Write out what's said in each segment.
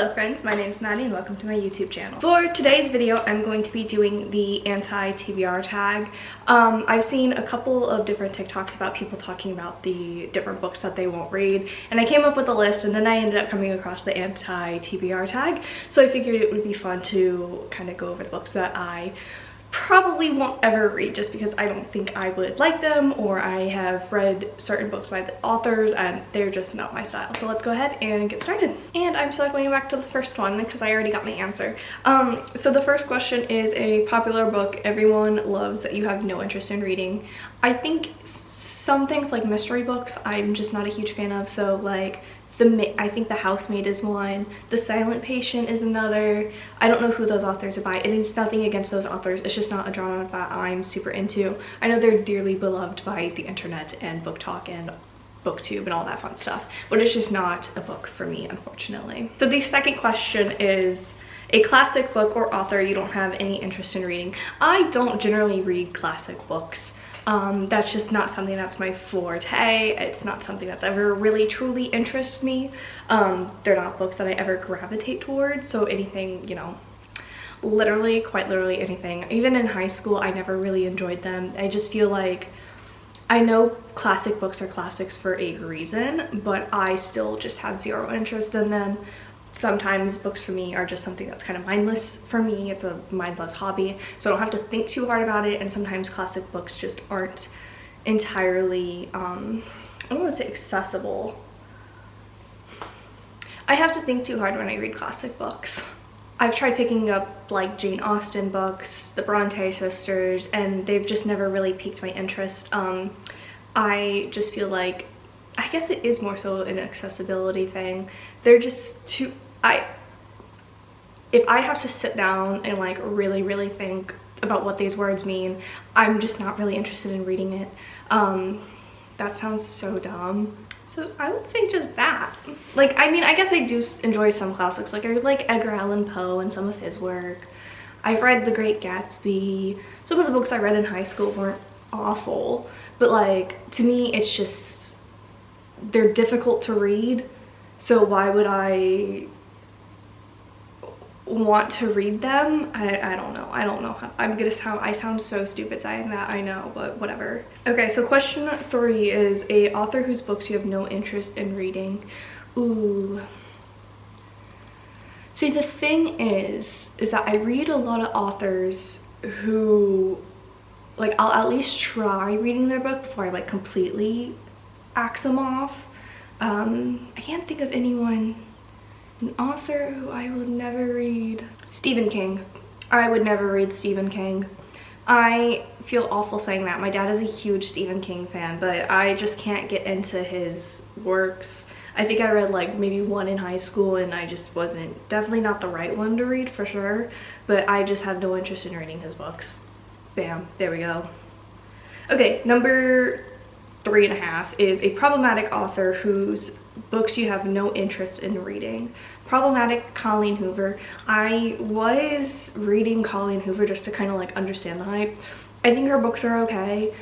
Hello friends, my name is Maddie and welcome to my YouTube channel. For today's video, I'm going to be doing the anti-TBR tag. I've seen a couple of different TikToks about people talking about the different books that they won't read, and I came up with a list and then I ended up coming across the anti-TBR tag, so I figured it would be fun to kind of go over the books that I probably won't ever read just because I don't think I would like them, or I have read certain books by the authors and they're just not my style. So let's go ahead and get started. And I'm still going back to the first one because I already got my answer. So the first question is a popular book everyone loves that you have no interest in reading. I think some things like mystery books I'm just not a huge fan of, so like I think The Housemaid is one. The Silent Patient is another. I don't know who those authors are by. It is nothing against those authors. It's just not a genre that I'm super into. I know they're dearly beloved by the internet and book talk and booktube and all that fun stuff, but it's just not a book for me, unfortunately. So the second question is a classic book or author you don't have any interest in reading. I don't generally read classic books. That's just not something that's my forte. It's not something that's ever really truly interests me. They're not books that I ever gravitate towards, so anything, you know, literally, quite literally anything. Even in high school, I never really enjoyed them. I just feel like, I know classic books are classics for a reason, but I still just have zero interest in them. Sometimes books for me are just something that's kind of mindless for me. It's a mindless hobby, so I don't have to think too hard about it, and sometimes classic books just aren't entirely, I don't want to say accessible. I have to think too hard when I read classic books. I've tried picking up like Jane Austen books, the Bronte sisters, and they've just never really piqued my interest. I just feel like, I guess it is more so an accessibility thing. They're just too, if I have to sit down and like really think about what these words mean, I'm just not really interested in reading it. That sounds so dumb. So I would say just that. Like, I mean, I guess I do enjoy some classics. Like I read like Edgar Allan Poe and some of his work. I've read The Great Gatsby. Some of the books I read in high school weren't awful, but like to me it's just, they're difficult to read, so why would I want to read them? I don't know. I don't know how I sound so stupid saying that, I know, but whatever. Okay, so question 3 is a author whose books you have no interest in reading. Ooh. See, the thing is that I read a lot of authors who, like, I'll at least try reading their book before I like completely axe them off. I can't think of anyone, an author who I would never read. Stephen King. I would never read Stephen King. I feel awful saying that. My dad is a huge Stephen King fan, but I just can't get into his works. I think I read like maybe one in high school and I just wasn't, definitely not the right one to read for sure, but I just have no interest in reading his books. Bam, there we go. Okay, number 3.5 is a problematic author whose books you have no interest in reading. Problematic, Colleen Hoover. I was reading Colleen Hoover just to kind of like understand the hype. I think her books are okay.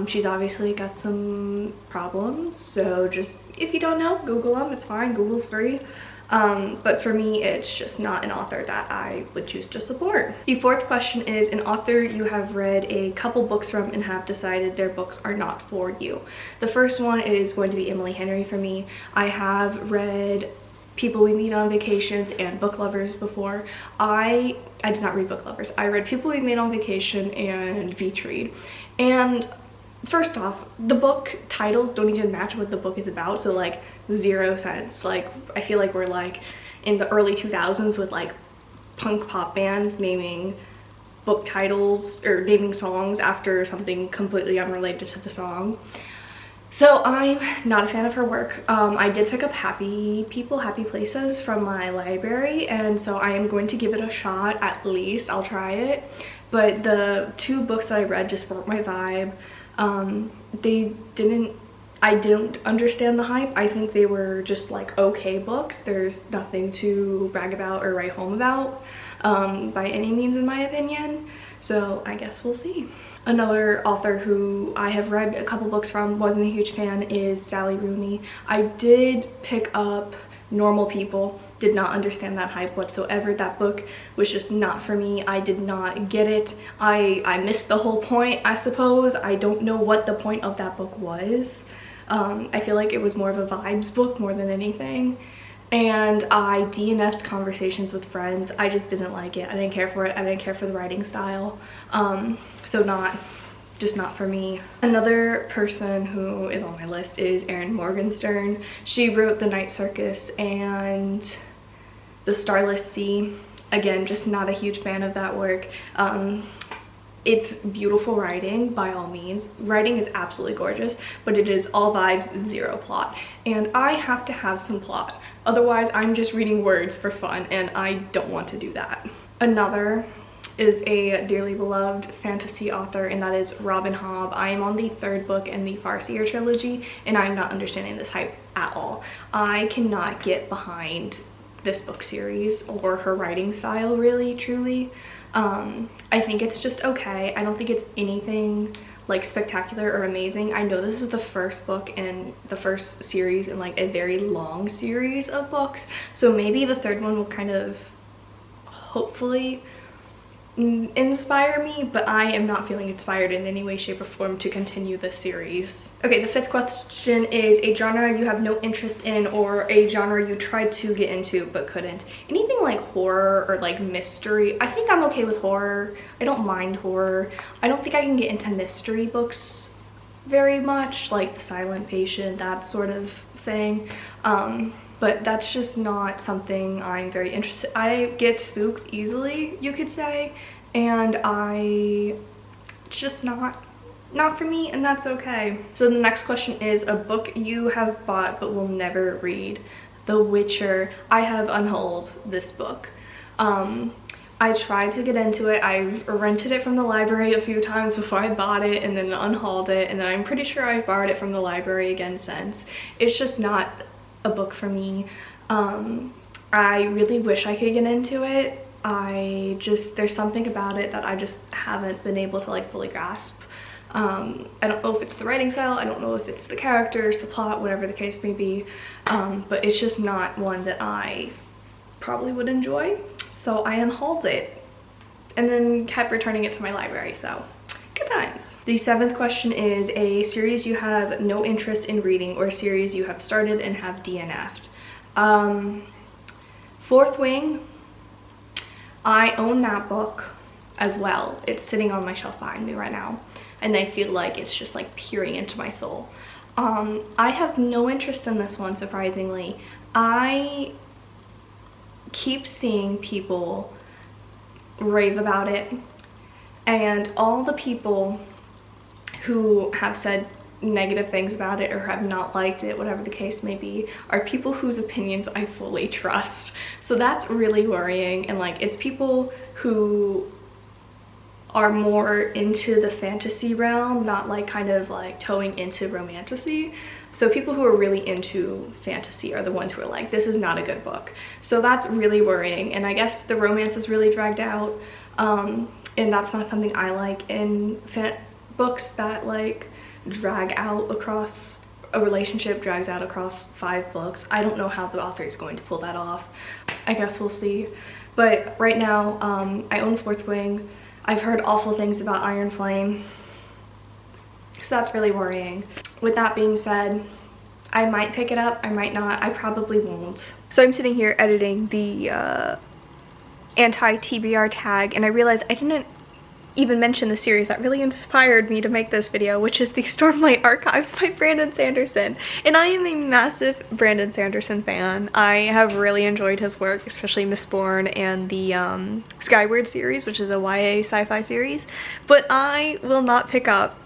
She's obviously got some problems, so just, if you don't know, Google them, it's fine, Google's free. But for me, it's just not an author that I would choose to support. The fourth question is an author you have read a couple books from and have decided their books are not for you. The first one is going to be Emily Henry for me. I have read People We Meet on Vacations and Book Lovers before. I did not read Book Lovers. I read People We Meet on Vacation and Read. And first off, the book titles don't even match what the book is about, so like 0 sense. Like, I feel like we're like in the early 2000s with like punk pop bands naming book titles or naming songs after something completely unrelated to the song. So I'm not a fan of her work. I did pick up Happy People, Happy Places from my library, and so I am going to give it a shot at least. I'll try it. But the 2 books that I read just weren't my vibe. I didn't understand the hype. I think they were just like okay books. There's nothing to brag about or write home about by any means in my opinion. So I guess we'll see. Another author who I have read a couple books from, wasn't a huge fan, is Sally Rooney. I did pick up Normal People. did not understand that hype whatsoever. That book was just not for me. I did not get it. I missed the whole point, I suppose. I don't know what the point of that book was. I feel like it was more of a vibes book more than anything. And I DNF'd conversations with friends. I just didn't like it. I didn't care for it. I didn't care for the writing style. So just not for me. Another person who is on my list is Erin Morgenstern. She wrote The Night Circus and The Starless Sea. Again, just not a huge fan of that work. It's beautiful writing, by all means. Writing is absolutely gorgeous, but it is all vibes, zero plot. And I have to have some plot. Otherwise, I'm just reading words for fun, and I don't want to do that. Another is a dearly beloved fantasy author, and that is Robin Hobb. I am on the 3rd book in the Farseer trilogy, and I'm not understanding this hype at all. I cannot get behind this book series or her writing style, really, truly. I think it's just okay. I don't think it's anything like spectacular or amazing. I know this is the first book in the first series in like a very long series of books, so maybe the 3rd one will kind of hopefully inspire me, but I am not feeling inspired in any way, shape, or form to continue this series. Okay, the 5th question is a genre you have no interest in or a genre you tried to get into but couldn't. Anything like horror or like mystery. I think I'm okay with horror. I don't mind horror. I don't think I can get into mystery books very much, like The Silent Patient, that sort of thing. But that's just not something I'm very interested. I get spooked easily, you could say, and it's just not for me, and that's okay. So the next question is a book you have bought but will never read. The Witcher. I have unhauled this book. I tried to get into it. I've rented it from the library a few times before I bought it, and then unhauled it, and then I'm pretty sure I've borrowed it from the library again since. It's just not a book for me. I really wish I could get into it. There's something about it that I just haven't been able to like fully grasp. I don't know if it's the writing style, I don't know if it's the characters, the plot, whatever the case may be, but it's just not one that I probably would enjoy. So I unhauled it and then kept returning it to my library, so good times. The 7th question is a series you have no interest in reading or a series you have started and have DNF'd. Fourth Wing, I own that book as well. It's sitting on my shelf behind me right now, and I feel like it's just like peering into my soul. I have no interest in this one, surprisingly. I keep seeing people rave about it, and all the people who have said negative things about it or have not liked it, whatever the case may be, are people whose opinions I fully trust. So that's really worrying, and like it's people who are more into the fantasy realm, not like kind of like towing into romantasy. So people who are really into fantasy are the ones who are like, this is not a good book. So that's really worrying, and I guess the romance is really dragged out, and that's not something I like in books that like drag out across a relationship, drags out across 5 books. I don't know how the author is going to pull that off. I guess we'll see. But right now, I own Fourth Wing. I've heard awful things about Iron Flame, so that's really worrying. With that being said, I might pick it up, I might not, I probably won't. So I'm sitting here editing the anti-TBR tag, and I realized I didn't even mention the series that really inspired me to make this video, which is the Stormlight Archives by Brandon Sanderson. And I am a massive Brandon Sanderson fan. I have really enjoyed his work, especially Mistborn and the Skyward series, which is a YA sci-fi series. But I will not pick up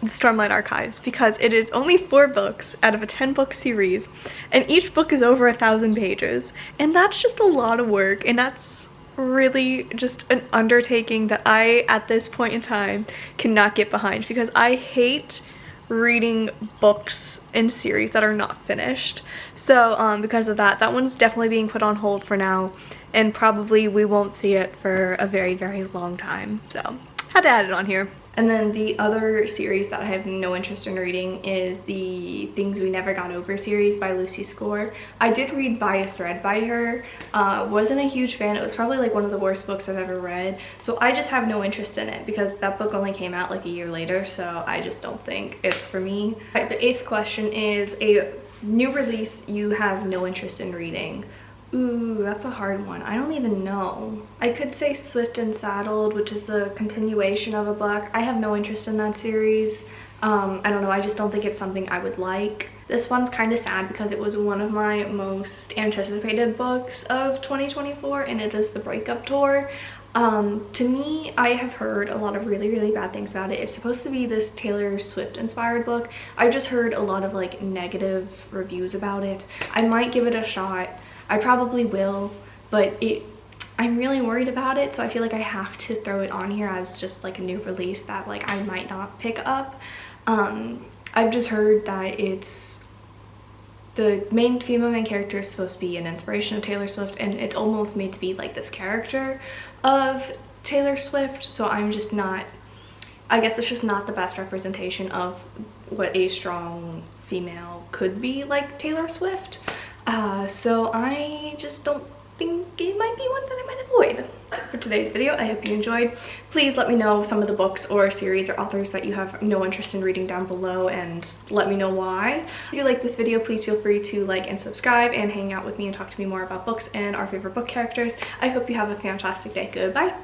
the Stormlight Archives because it is only 4 books out of a 10-book series, and each book is over 1,000 pages. And that's just a lot of work, and that's really just an undertaking that I, at this point in time, cannot get behind, because I hate reading books in series that are not finished. So because of that, that one's definitely being put on hold for now, and probably we won't see it for a very, very long time. So had to add it on here. And then the other series that I have no interest in reading is the Things We Never Got Over series by Lucy Score. I did read By a Thread by her. Wasn't a huge fan. It was probably like one of the worst books I've ever read. So I just have no interest in it because that book only came out like a year later, so I just don't think it's for me. The 8th question is a new release you have no interest in reading. Ooh, that's a hard one. I don't even know. I could say Swift and Saddled, which is the continuation of a book. I have no interest in that series. I don't know, I just don't think it's something I would like. This one's kind of sad because it was one of my most anticipated books of 2024, and it is The Breakup Tour. To me, I have heard a lot of really bad things about it. It's supposed to be this Taylor Swift inspired book. I've just heard a lot of like negative reviews about it. I might give it a shot. I probably will, but I'm really worried about it, so I feel like I have to throw it on here as just like a new release that like I might not pick up. I've just heard that it's the female main character is supposed to be an inspiration of Taylor Swift, and it's almost made to be like this character of Taylor Swift, so I'm just not, I guess it's just not the best representation of what a strong female could be like Taylor Swift. So I just don't think it might be one that I might avoid. That's it for today's video. I hope you enjoyed. Please let me know some of the books or series or authors that you have no interest in reading down below, and let me know why. If you like this video, please feel free to like and subscribe and hang out with me and talk to me more about books and our favorite book characters. I hope you have a fantastic day. Goodbye.